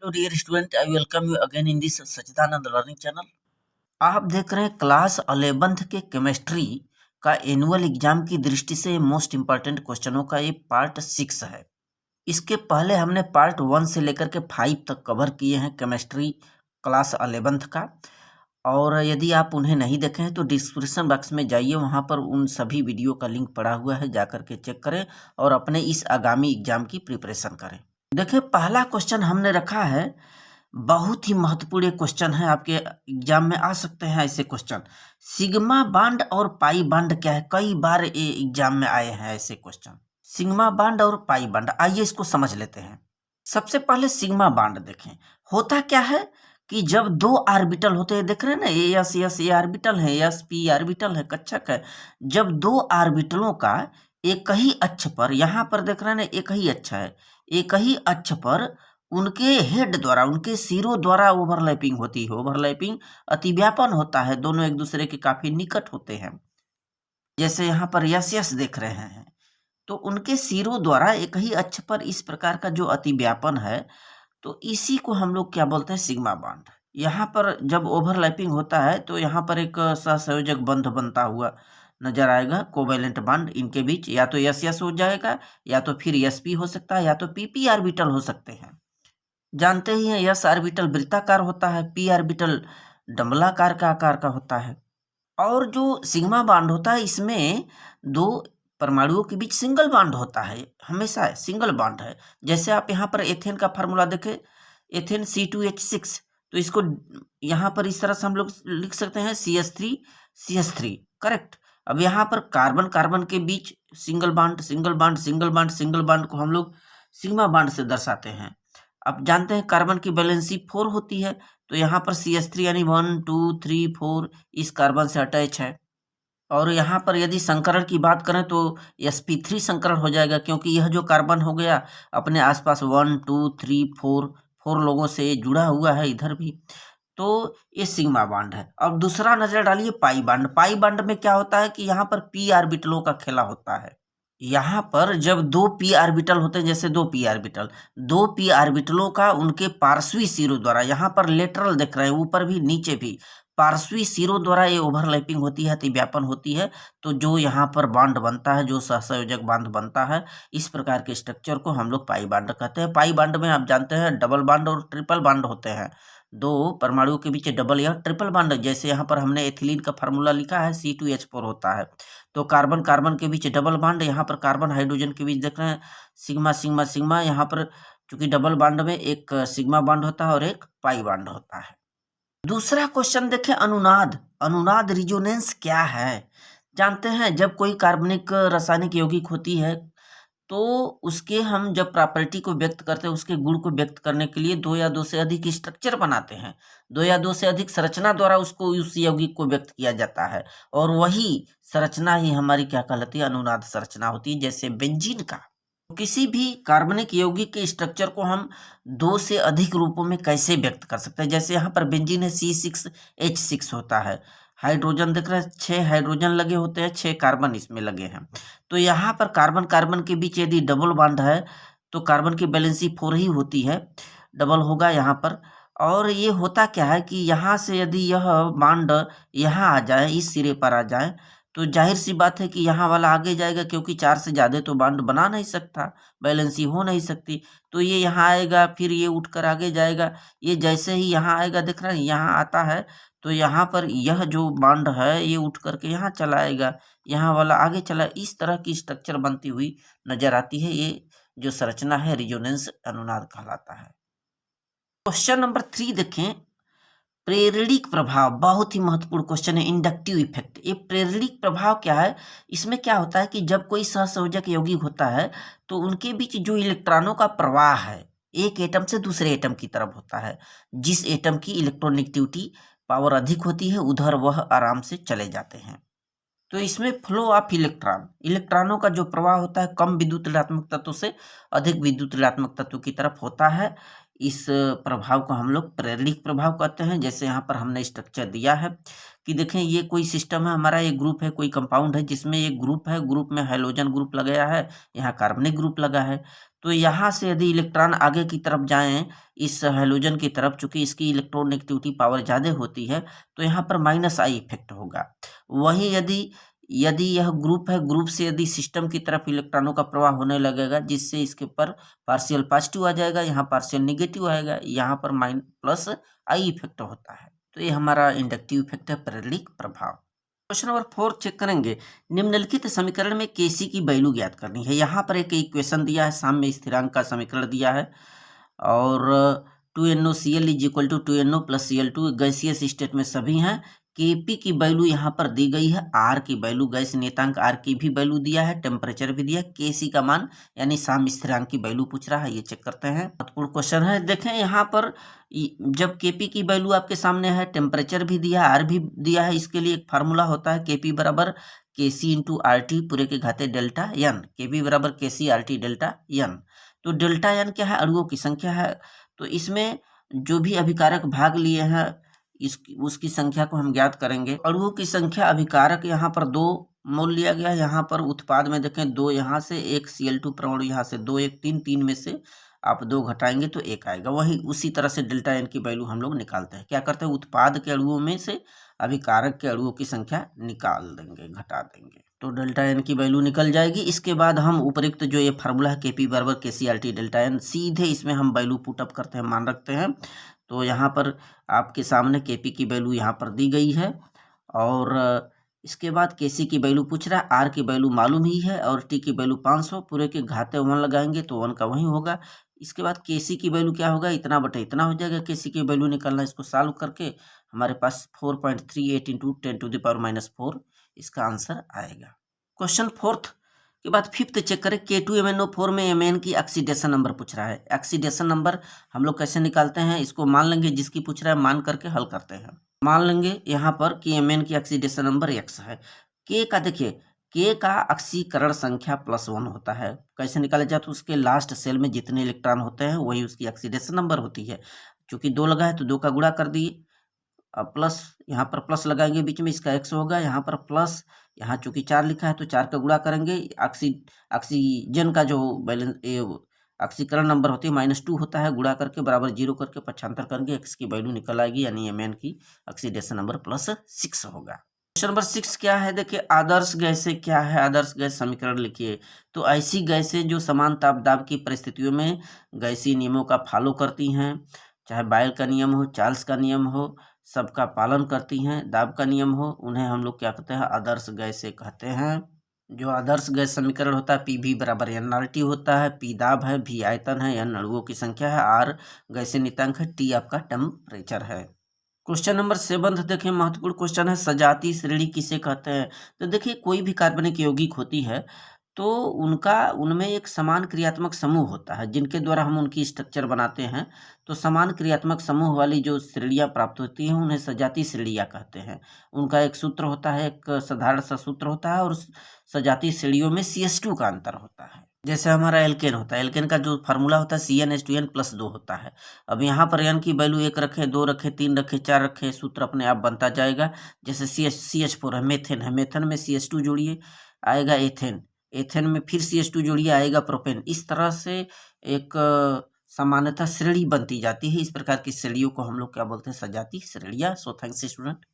Hello dear student, I welcome you again in this Sachidanand Learning Channel. आप देख रहे हैं क्लास 11th के केमिस्ट्री का एनुअल एग्जाम की दृष्टि से मोस्ट इम्पॉर्टेंट क्वेश्चनों का ये पार्ट 6 है। इसके पहले हमने पार्ट 1 से लेकर के 5 तक कवर किए हैं केमिस्ट्री क्लास 11th का। और यदि आप उन्हें नहीं देखे हैं तो डिस्क्रिप्शन बॉक्स में जाइए, वहाँ पर उन सभी वीडियो का लिंक पड़ा हुआ है, जाकर के चेक करें और अपने इस आगामी एग्जाम की प्रिपरेशन करें। देखिए, पहला क्वेश्चन हमने रखा है, बहुत ही महत्वपूर्ण क्वेश्चन है, आपके एग्जाम में आ सकते हैं ऐसे क्वेश्चन। सिग्मा बांड और पाई बांड क्या है? कई बार ये एग्जाम में आए हैं ऐसे क्वेश्चन, सिग्मा बांड और पाई बांड। आइए इसको समझ लेते हैं। सबसे पहले सिग्मा बांड देखें। होता क्या है कि जब दो ऑर्बिटल होते हैं, देख रहे हैं ना, A S S A orbital है, एस पी ऑर्बिटल है, कक्षक है। जब दो ऑर्बिटलों का एक ही अक्ष पर, यहाँ पर देख रहे हैं ना, एक ही अक्ष है, एक ही अक्ष पर उनके हेड द्वारा, उनके सिरों द्वारा ओवरलैपिंग होती है। ओवरलैपिंग अतिव्यापन होता है, दोनों एक दूसरे के काफी निकट होते हैं। जैसे यहाँ पर यस यस देख रहे हैं, तो उनके सिरों द्वारा एक ही अक्ष पर इस प्रकार का जो अतिव्यापन है, तो इसी को हम लोग क्या बोलते हैं? Sigma bond. यहाँ पर जब ओवरलैपिंग होता है तो यहाँ पर एक सहसंयोजक बंध बनता हुआ नजर आएगा, कोवैलेंट बॉन्ड इनके बीच। या तो यस यस हो जाएगा, या तो फिर यस पी हो सकता है, या तो पी पी ऑर्बिटल हो सकते हैं। जानते ही हैं, यस ऑर्बिटल वृत्ताकार होता है, पी ऑर्बिटल डंबलाकार का आकार का होता है। और जो सिग्मा बॉन्ड होता है, इसमें दो परमाणुओं के बीच सिंगल बॉन्ड होता है, हमेशा सिंगल बॉन्ड है। जैसे आप यहाँ पर एथेन का फार्मूला देखें, एथेन C2H6, तो इसको यहाँ पर इस तरह से हम लोग लिख सकते हैं CH3 करेक्ट। अब यहाँ पर कार्बन कार्बन के बीच single bond single bond single bond single bond को हम लोग सिग्मा बॉन्ड से दर्शाते हैं। अब जानते हैं कार्बन की वैलेंसी 4 होती है, तो यहाँ पर CH3 यानी 1 2 3 4 इस कार्बन से अटैच है। और यहाँ पर यदि संकरण की बात करें तो sp3 संकरण हो जाएगा, क्योंकि यह जो कार्बन हो गया अपने आसपास 1 2 3 4 लोगों से जुड़ा हुआ है इधर भी, तो ये सिग्मा बॉन्ड है। अब दूसरा नजर डालिए पाई बॉन्ड। पाई बॉन्ड में क्या होता है कि यहाँ पर पी ऑर्बिटलों का खेला होता है। यहाँ पर जब दो पी ऑर्बिटल होते हैं, जैसे दो पी ऑर्बिटलों का उनके पार्श्वी सिरों द्वारा, यहाँ पर लेटरल देख रहे हैं, ऊपर भी नीचे भी पार्श्वी सिरों द्वारा ये ओवरलैपिंग होती है, अतिव्यापन होती है। तो जो यहाँ पर बॉन्ड बनता है, जो सहसंयोजक बॉन्ड बनता है, इस प्रकार के स्ट्रक्चर को हम लोग पाई बॉन्ड कहते हैं। पाई बॉन्ड में आप जानते हैं डबल बॉन्ड और ट्रिपल बॉन्ड होते हैं, दो परमाणुओं के बीच डबल या ट्रिपल बॉन्ड। जैसे यहाँ पर हमने एथिलीन का फार्मूला लिखा है, C2H4 होता है, तो कार्बन कार्बन के बीच डबल बॉन्ड, यहाँ पर कार्बन हाइड्रोजन के बीच देख रहे हैं सिग्मा सिग्मा सिग्मा। यहाँ पर चूंकि डबल बॉन्ड में एक सिग्मा बॉन्ड होता है और एक पाई बॉन्ड होता है। दूसरा क्वेश्चन देखें, अनुनाद। अनुनाद रिजोनेंस क्या है? जानते हैं, जब कोई कार्बनिक रासायनिक यौगिक होती है तो उसके हम जब प्रॉपर्टी को व्यक्त करते हैं, उसके गुण को व्यक्त करने के लिए दो या दो से अधिक स्ट्रक्चर बनाते हैं, दो या दो से अधिक संरचना द्वारा उसको, उस यौगिक को व्यक्त किया जाता है। और वही संरचना ही हमारी क्या कहलाती है? अनुनाद संरचना होती है। जैसे बेंजीन का, किसी भी कार्बनिक यौगिक के स्ट्रक्चर को हम दो से अधिक रूपों में कैसे व्यक्त कर सकते हैं? जैसे यहाँ पर बेंजीन है, C6H6 होता है, हाइड्रोजन देख रहे हैं, 6 हाइड्रोजन लगे होते हैं, 6 कार्बन इसमें लगे हैं। तो यहाँ पर कार्बन कार्बन के बीच यदि डबल बॉन्ड है तो कार्बन की वैलेंसी 4 ही होती है, डबल होगा यहाँ पर। और ये होता क्या है कि यहाँ से यदि यह बॉन्ड यहाँ आ जाए, इस सिरे पर आ जाए, तो जाहिर सी बात है कि यहाँ वाला आगे जाएगा, क्योंकि 4 से ज़्यादा तो बॉन्ड बना नहीं सकता, बैलेंसी हो नहीं सकती। तो ये यहाँ आएगा, फिर ये उठकर आगे जाएगा। ये जैसे ही यहाँ आएगा, देख रहे हैं, यहाँ आता है, तो यहाँ पर यह जो बॉन्ड है ये उठ करके यहाँ चला आएगा, यहाँ वाला आगे चला। इस तरह की स्ट्रक्चर बनती हुई नजर आती है। ये जो संरचना है रिजोनेंस अनुनाद कहलाता है। क्वेश्चन नंबर 3 देखें, प्रेरणिक प्रभाव। बहुत ही महत्वपूर्ण क्वेश्चन है, इंडक्टिव इफेक्ट। ये प्रेरणिक प्रभाव क्या है? इसमें क्या होता है कि जब कोई सहसंयोजक यौगिक होता है तो उनके बीच जो इलेक्ट्रॉनों का प्रवाह है, एक एटम से दूसरे एटम की तरफ होता है। जिस एटम की इलेक्ट्रोनेगेटिविटी पावर अधिक होती है, उधर वह आराम से चले जाते हैं। तो इसमें फ्लो ऑफ इलेक्ट्रॉनों का जो प्रवाह होता है, कम विद्युत ऋणात्मक तत्व से अधिक विद्युत ऋणात्मक तत्व की तरफ होता है। इस प्रभाव को हम लोग प्रेरणिक प्रभाव कहते हैं। जैसे यहाँ पर हमने स्ट्रक्चर दिया है कि देखें, ये कोई सिस्टम है हमारा, एक ग्रुप है, कोई कंपाउंड है जिसमें एक ग्रुप है, ग्रुप में हाइड्रोजन ग्रुप लगाया है, यहाँ कार्बनिक ग्रुप लगा है। तो यहाँ से यदि इलेक्ट्रॉन आगे की तरफ जाएं इस हैलोजन की तरफ, चूंकि इसकी इलेक्ट्रोनेगेटिविटी पावर ज़्यादा होती है, तो यहाँ पर -I इफेक्ट होगा। वहीं यदि यदि यह ग्रुप है, ग्रुप से यदि सिस्टम की तरफ इलेक्ट्रॉनों का प्रवाह होने लगेगा, जिससे इसके ऊपर पार्शियल पॉजिटिव आ जाएगा, यहाँ पार्शियल नेगेटिव आएगा, यहाँ पर +I इफेक्ट होता है। तो ये हमारा इंडक्टिव इफेक्ट है, प्रेरक प्रभाव। क्वेश्चन नंबर 4 चेक करेंगे। निम्नलिखित समीकरण में केसी की वैल्यू ज्ञात करनी है। यहाँ पर एक इक्वेशन दिया है, साम्य स्थिरांक का समीकरण दिया है और 2NoCl = 2No + Cl2 गैसीय स्टेट में सभी हैं। Kp की वैल्यू यहाँ पर दी गई है, R की वैल्यू, गैस नियतांक R की भी वैल्यू दिया है, टेम्परेचर भी दिया है, Kc का मान यानी साम्य स्थिरांक की वैल्यू पूछ रहा है, ये चेक करते हैं। महत्वपूर्ण क्वेश्चन है। देखें यहाँ पर जब Kp की वैल्यू आपके सामने है, टेम्परेचर भी दिया है, R भी दिया है, इसके लिए एक फार्मूला होता है Kp = Kc × RT पूरे के घाते delta n। Kp = Kc RT delta n। तो डेल्टा n क्या है? अणुओं की संख्या है। तो इसमें जो भी अभिकारक भाग लिए हैं उसकी संख्या को हम ज्ञात करेंगे। अणुओं की संख्या, अभिकारक यहाँ पर 2 मोल लिया गया। यहाँ पर उत्पाद में देखें 2 यहाँ से, 1 Cl2 परमाणु यहाँ से, 2 1 3, 3 में से आप 2 घटाएंगे तो 1 आएगा। वही उसी तरह से डेल्टा n की वैल्यू हम लोग निकालते हैं। क्या करते हैं? उत्पाद के अणुओं में से अभिकारक के अणुओं की संख्या निकाल देंगे, घटा देंगे, तो डेल्टा n की वैल्यू निकल जाएगी। इसके बाद हम उपरोक्त जो ये फार्मूला है Kp = Kc RT delta n, सीधे इसमें हम वैल्यू पुटअप करते हैं, मान रखते हैं। तो यहाँ पर आपके सामने Kp की वैल्यू यहाँ पर दी गई है और इसके बाद Kc की वैल्यू पूछ रहा है, R की वैल्यू मालूम ही है और T की वैल्यू 500, पूरे के घाते 1 लगाएंगे तो 1 का वही होगा। इसके बाद Kc की वैल्यू क्या होगा? इतना बटे इतना हो जाएगा। Kc की वैल्यू निकालना, इसको सॉल्व करके हमारे पास 4.38 × 10⁻⁴ इसका आंसर आएगा। क्वेश्चन 4 के बाद 5th चेक करें। K2MnO4 में Mn की ऑक्सीडेशन नंबर पूछ रहा है। ऑक्सीडेशन नंबर हम लोग कैसे निकालते हैं? इसको मान लेंगे, जिसकी पूछ रहा है मान करके हल करते हैं। मान लेंगे यहाँ पर कि Mn की ऑक्सीडेशन नंबर x है। K का देखिए, K का ऑक्सीकरण संख्या +1 होता है। कैसे निकाला जाए? तो उसके लास्ट सेल में जितने इलेक्ट्रॉन होते हैं वही उसकी ऑक्सीडेशन नंबर होती है। चूंकि 2 लगा है तो 2 का गुणा कर दिए, अब प्लस, यहाँ पर प्लस लगाएंगे बीच में, इसका x होगा, यहाँ पर प्लस, यहाँ चूंकि 4 लिखा है तो 4 का गुणा करेंगे। ऑक्सीजन का जो बैलेंस ऑक्सीकरण नंबर होती है -2 होता है, गुणा करके बराबर 0 करके पक्षांतर करेंगे, x की वैल्यू निकल आएगी, यानी Mn की ऑक्सीडेशन नंबर +6 होगा। क्वेश्चन नंबर 6 क्या है? देखिए, आदर्श गैसें क्या है? आदर्श गैस समीकरण लिखिए। तो ऐसी गैसें जो समान ताप दाब की परिस्थितियों में गैसीय नियमों का फॉलो करती हैं, चाहे बायल का नियम हो, चार्ल्स का नियम हो, सबका पालन करती हैं, दाब का नियम हो, उन्हें हम लोग क्या कहते हैं? आदर्श गैसें कहते हैं। जो आदर्श गैस समीकरण होता है Pv = nRT होता है। P दाब है, V आयतन है, n अणुओं की संख्या है, R गैसीय नियतांक है, T आपका टेम्परेचर है। क्वेश्चन नंबर 7 देखें, महत्वपूर्ण क्वेश्चन है। सजातीय श्रेणी किसे कहते हैं? तो देखिए, कोई भी कार्बनिक यौगिक होती है तो उनमें एक समान क्रियात्मक समूह होता है, जिनके द्वारा हम उनकी स्ट्रक्चर बनाते हैं। तो समान क्रियात्मक समूह वाली जो श्रेणियाँ प्राप्त होती हैं उन्हें सजातीय श्रेणियाँ कहते हैं। उनका एक सूत्र होता है, एक साधारण सा सूत्र होता है, और सजातीय श्रेणियों में CH2 का अंतर होता है। जैसे हमारा एल्केन होता है, एल्केन का जो फार्मूला होता है CnH2n+2 होता है। अब यहाँ पर n की वैल्यू 1 रखें, 2 रखें, 3 रखें, 4 रखें, सूत्र अपने आप बनता जाएगा। जैसे CH4 है, मेथेन है, मेथन में CH2 जोड़िए, आएगा एथेन, एथेन में फिर CH2 जोड़िए, आएगा प्रोपेन। इस तरह से एक सामान्यतः श्रेणी बनती जाती है। इस प्रकार की श्रेणियों को हम लोग क्या बोलते हैं? सजातीय श्रेणियाँ। So thanks student.